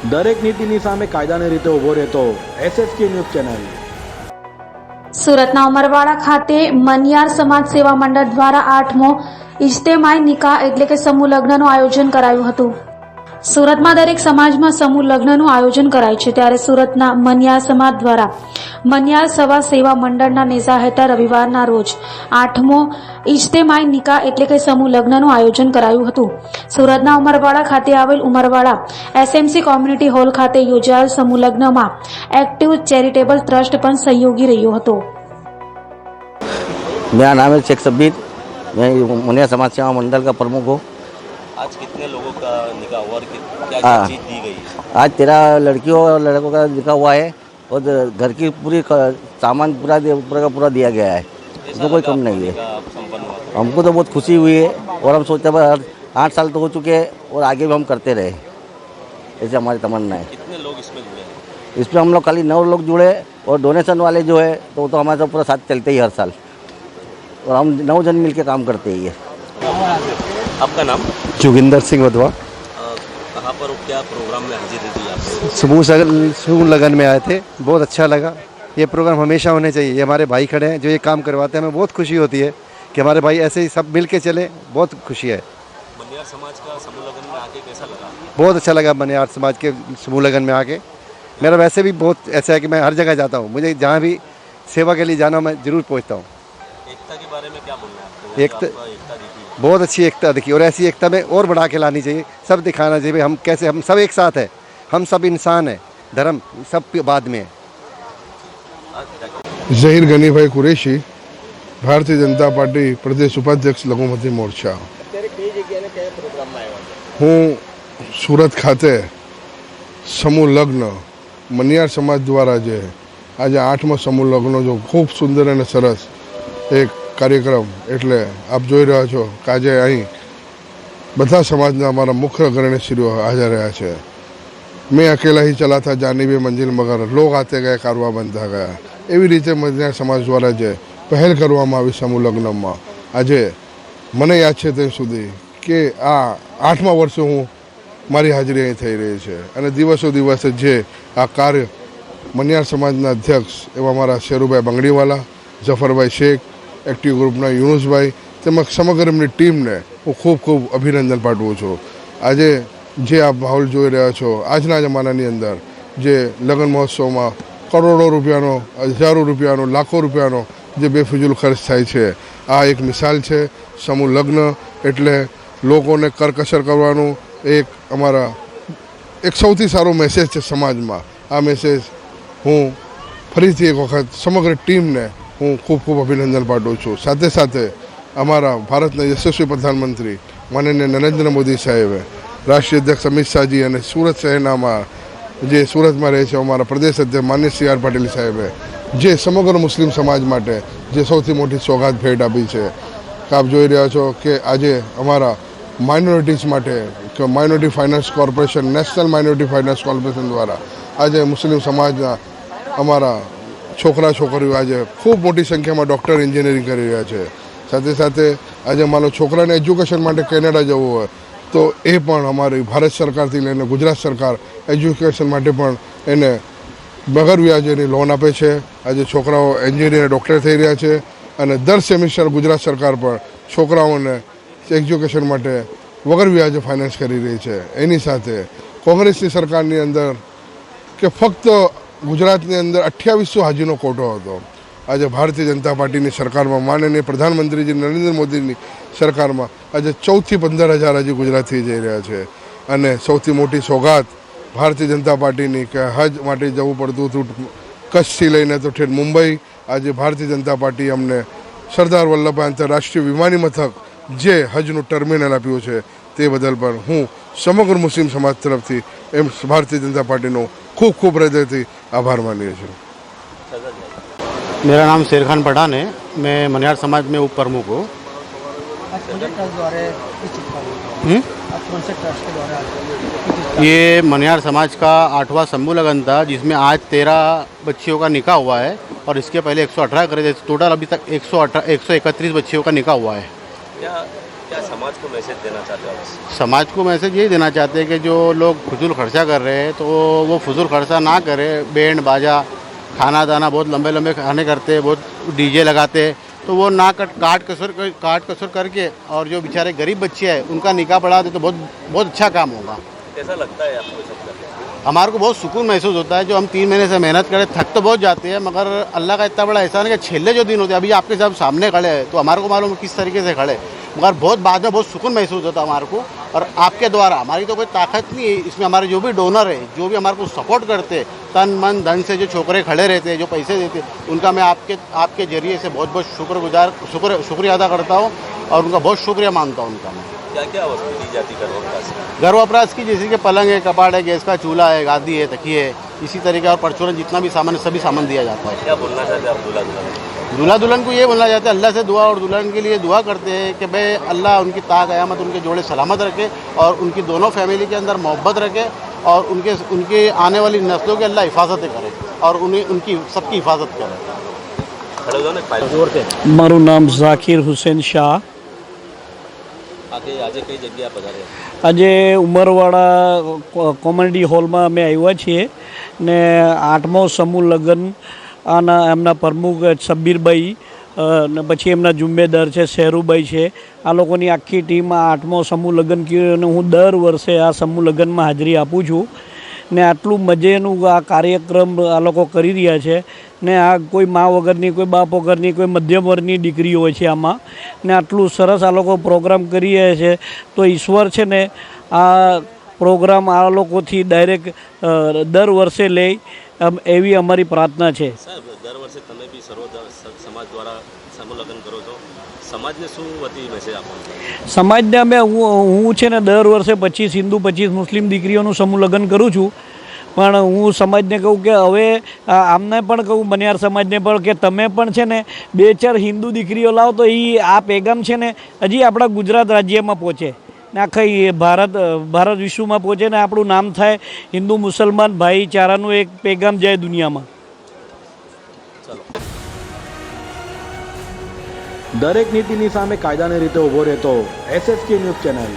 દરેક નીતિની સામે કાયદાની રીતે ઊભો રહેતો SSK ન્યૂઝ ચેનલ। સુરતના ઉમરવાડા ખાતે મનિયાર સમાજ સેવા મંડળ દ્વારા 8મો ઇજ્તેમાઈ નિકાહ એટલે કે સમૂહ લગ્નનું આયોજન કરાયું હતું। સુરતમાં દરેક સમાજમાં સમૂહ લગ્નનું આયોજન કરાય છે, ત્યારે સુરતના મનિયાર સમાજ દ્વારા મનિયાર સવા સેવા મંડળના નેજા હેઠળ રવિવારના રોજ 8મો ઇજ્તેમાઈ નિકાહ એટલે કે સમૂહ લગ્નનું આયોજન કરાયું હતું। સુરતના ઉમરવાડા ખાતે આવેલ ઉમરવાડા SMC કોમ્યુનિટી હોલ ખાતે યોજાયેલ સમૂહ લગ્નમાં एक्टिव चैरिटेबल ट्रस्ट પણ સહયોગી રહ્યો હતો। मेरा नाम है शेख शब्बीर, मैं मुनिया समाज सेवा मंडल का प्रमुख हूँ। आज कितने लोगों का निकाह हुआ और क्या चीज़ दी गई है? आज 13 लड़कियों और लड़कों का निकाह हुआ है और घर की पूरी सामान पूरा का पूरा दिया गया है, इसमें कोई कम नहीं है। हमको तो बहुत खुशी हुई है और हम सोचते हैं 8 साल तो हो चुके हैं और आगे भी हम करते रहे, ऐसे हमारी तमन्ना है। कितने लोग इसमें जुड़े हैं? इसमें हम लोग खाली 9 लोग जुड़े और डोनेशन वाले जो है तो हमारे साथ पूरा साथ चलते ही हर साल, और हम 9 जन मिलकर काम करते ही है। आपका नाम? जोगिंदर सिंह वधवा। कहाँ पर क्या प्रोग्राम में हाजिरी दी आपने? समूह लगन में आए थे, बहुत अच्छा लगा। ये प्रोग्राम हमेशा होने चाहिए। ये हमारे भाई खड़े हैं जो ये काम करवाते हैं, हमें बहुत खुशी होती है कि हमारे भाई ऐसे ही सब मिल के चले, बहुत खुशी है। मनियार समाज का समूह लगन में आके कैसा लगा? बहुत अच्छा लगा मनियार समाज के समूह लगन में आके। मेरा वैसे भी बहुत ऐसा है कि मैं हर जगह जाता हूँ, मुझे जहाँ भी सेवा के लिए जाना मैं ज़रूर पहुँचता हूँ। एकता के बारे में क्या बोलना है आपको? एकता एकता दिखी बहुत अच्छी एकता दिखी और ऐसी एकता में और बढ़ा के लानी चाहिए, सब दिखाना चाहिए भाई हम कैसे, हम सब एक साथ हैं, हम सब इंसान हैं, धर्म सब बाद में है। ઝહીર ગનીભાઈ કુરેશી, ભારતીય જનતા પાર્ટી પ્રદેશ ઉપાધ્યક્ષ લઘુમતી મોરચા। હું સુરત ખાતે સમૂહ લગ્ન મનિયાર સમાજ દ્વારા જે આજે 8મો સમૂહ લગ્ન જો ખૂબ સુંદર અને સરસ એક કાર્યક્રમ, એટલે આપ જોઈ રહ્યા છો કે આજે અહીં બધા સમાજના અમારા મુખ્ય અગ્રણીશ્રીઓ હાજર રહ્યા છે। मैं अकेला ही चला था जानी भी मंजिल मगर लोग आते गए कारवा बनता गया, એવી રીતે મનિયાર સમાજ દ્વારા જે પહેલ કરવામાં આવી સમૂહ લગ્નમાં આજે મને યાદ છે ત્યાં સુધી કે આ 8મા વર્ષે હું મારી હાજરી અહીં થઈ રહી છે અને દિવસો દિવસે જે આ કાર્ય મનિયાર સમાજના અધ્યક્ષ એવા મારા શેરુભાઈ બંગડીવાલા, જફરભાઈ શેખ, એક્ટિવ ગ્રુપના યુનુસભાઈ તેમજ સમગ્ર એમની ટીમને હું ખૂબ ખૂબ અભિનંદન પાઠવું છું। આજે જે આપ માહોલ જોઈ રહ્યા છો આજના જમાનાની અંદર જે લગ્ન મહોત્સવમાં કરોડો રૂપિયાનો, હજારો રૂપિયાનો, લાખો રૂપિયાનો જે બેફિજૂલ ખર્ચ થાય છે, આ એક મિસાલ છે। સમૂહ લગ્ન એટલે લોકોને કરકસર કરવાનું એક અમારા એક સૌથી સારો મેસેજ છે સમાજમાં। આ મેસેજ હું ફરીથી એક વખત સમગ્ર ટીમને હું ખૂબ ખૂબ અભિનંદન પાઠવું છું। સાથે સાથે અમારા ભારતના યશસ્વી પ્રધાનમંત્રી માનનીય નરેન્દ્ર મોદી સાહેબે, રાષ્ટ્રીય અધ્યક્ષ અમિત શાહજી અને સુરત શહેરનામાં જે સુરતમાં રહે છે અમારા પ્રદેશ અધ્યક્ષ માન્ય CR પાટીલ સાહેબે જે સમગ્ર મુસ્લિમ સમાજ માટે જે સૌથી મોટી સોગાદ ભેટ આપી છે। આપ જોઈ રહ્યા છો કે આજે અમારા માઇનોરિટીઝ માટે કે minority finance corporation, national minority finance corporation દ્વારા આજે મુસ્લિમ સમાજના અમારા છોકરા છોકરીઓ આજે ખૂબ મોટી સંખ્યામાં ડૉક્ટર એન્જિનિયરિંગ કરી રહ્યા છે। સાથે સાથે આજે મારો છોકરાને એજ્યુકેશન માટે કેનેડા જવું હોય તો એ પણ અમારી ભારત સરકારથી લઈને ગુજરાત સરકાર એજ્યુકેશન માટે પણ એને વગર વ્યાજેની લોન આપે છે। આજે છોકરાઓ એન્જિનિયર, ડૉક્ટર થઈ રહ્યા છે અને દર સેમિસ્ટર ગુજરાત સરકાર પણ છોકરાઓને એજ્યુકેશન માટે વગર વ્યાજે ફાઇનાન્સ કરી રહી છે। એની સાથે કોંગ્રેસની સરકારની અંદર કે ફક્ત ગુજરાતની અંદર 2800 હાજીનો કોટો હતો, આજે ભારતીય જનતા પાર્ટીની સરકારમાં માનનીય પ્રધાનમંત્રીજી નરેન્દ્ર મોદીની સરકારમાં આજે 14 થી 15,000 હાજી ગુજરાતથી જઈ રહ્યા છે। અને સૌથી મોટી સોગાત ભારતીય જનતા પાર્ટીની કે હજ માટે જવું પડતું હતું કચ્છથી લઈને તો ઠેઠ મુંબઈ, આજે ભારતીય જનતા પાર્ટી અમને સરદાર વલ્લભભાઈ આંતરરાષ્ટ્રીય વિમાની મથક જે હજનું ટર્મિનલ આપ્યું છે તે બદલ પણ હું સમગ્ર મુસ્લિમ સમાજ તરફથી એમ ભારતીય જનતા પાર્ટીનો ખૂબ ખૂબ હૃદયથી આભાર માનીએ છીએ। मेरा नाम शेरखान पठान है, मैं मनियार समाज में उप प्रमुख हूँ। ये मनियार समाज का 8वां समूह लगन था जिसमें आज 13 बच्चियों का निकाह हुआ है और इसके पहले 118 करे थे। टोटल अभी तक 131 बच्चियों का निकाह हुआ है। क्या समाज को मैसेज देना चाहते हो आप? समाज को मैसेज यही देना चाहते हैं कि जो लोग फजूल खर्चा कर रहे हैं तो वो फजूल खर्चा ना करें। बैंड बाजा खाना दाना बहुत लंबे लंबे खाने करते हैं, बहुत डीजे लगाते हैं, तो वो ना काट कसर करके और जो बेचारे गरीब बच्चे हैं उनका निकाह पढ़ा दे तो बहुत बहुत अच्छा काम होगा। कैसा लगता है आपको सब करके? हमारे को बहुत सुकून महसूस होता है। जो हम 3 महीने से मेहनत करें, थक तो बहुत जाते हैं, मगर अल्लाह का इतना बड़ा एहसान है कि छेले जो दिन होते हैं, अभी आपके साथ सामने खड़े हैं तो हमारे को मालूम है किस तरीके से खड़े, मगर बहुत बाद में बहुत सुकून महसूस होता है हमारे को। और आपके द्वारा हमारी तो कोई ताकत नहीं है इसमें, हमारे जो भी डोनर है, जो भी हमारे को सपोर्ट करते हैं तन मन धन से, जो छोकरे खड़े रहते हैं, जो पैसे देते हैं, उनका मैं आपके जरिए से बहुत बहुत शुक्रिया अदा करता हूँ और उनका बहुत शुक्रिया मानता हूँ उनका मैं। क्या क्या वस्तु दी जाती है घरों? घर वपराश की जैसे कि पलंग है, कपाट है, गैस का चूल्हा है, गादी है, तकिए है, इसी तरीके और परचूरन जितना भी सामान है सभी सामान दिया जाता है। क्या बोलना चाहते हैं आप दूल्हा दुल्हन? दूल्हा दुल्हन को ये बोलना चाहते हैं अल्लाह से दुआ, और दुल्हन के लिए दुआ करते हैं कि भाई अल्लाह उनकी क़यामत उनके जोड़े सलामत रखे और उनकी दोनों फैमिली के अंदर मोहब्बत रखे और उनके आने वाली नस्लों की अल्लाह हिफाजत करे और उनकी सबकी हिफाजत करे। खड़े हो जाओ। मारू नाम जाकिर हुसैन शाह। આજે કઈ જગ્યા પધારે? આજે ઉમરવાડા કોમેડી હોલમાં અમે આવ્યા છીએ ને 8મો સમૂહ લગ્ન આના એમના પ્રમુખ શબ્બીરભાઈ ને પછી એમના જુમ્મેદાર છે શેરુભાઈ છે, આ લોકોની આખી ટીમ આ 8મો સમૂહ લગ્ન કર્યું અને હું દર વર્ષે આ સમૂહ લગ્નમાં હાજરી આપું છું ને આટલું મજેનું આ કાર્યક્રમ આ લોકો કરી રહ્યા છે ને આ કોઈ મા વગરની, કોઈ બાપ વગરની, કોઈ મધ્યમ વર્ગની દીકરીઓ હોય છે આમાં ને આટલું સરસ આ લોકો પ્રોગ્રામ કરી રહ્યા છે તો ઈશ્વર છે ને આ પ્રોગ્રામ આ લોકોથી ડાયરેક્ટ દર વર્ષે લે એવી અમારી પ્રાર્થના છે। સાહેબ, દર વર્ષે તમે બી સર્વ સમાજ દ્વારા સમૂહ લગ્ન કરો છો, સમાજને શું વતી મેસેજ આપો? સમાજને અમે હું છે ને દર વર્ષે 25 હિન્દુ 25 મુસ્લિમ દીકરીઓનું સમૂહ લગ્ન કરું છું, પણ હું સમાજને કહું કે હવે આમને પણ કહું મનિયાર સમાજને પણ કે તમે પણ છે ને 2-4 હિન્દુ દીકરીઓ લાવો તો એ આ પેગામ છે ને હજી આપણા ગુજરાત રાજ્યમાં પહોંચે ને આખા ભારત વિશ્વમાં પહોંચે ને આપણું નામ થાય, હિન્દુ મુસલમાન ભાઈચારાનું એક પેગામ જાય દુનિયામાં। દરેક નીતિની સામે કાયદાની રીતે ઊભો રહેતો SSK ન્યૂઝ ચેનલ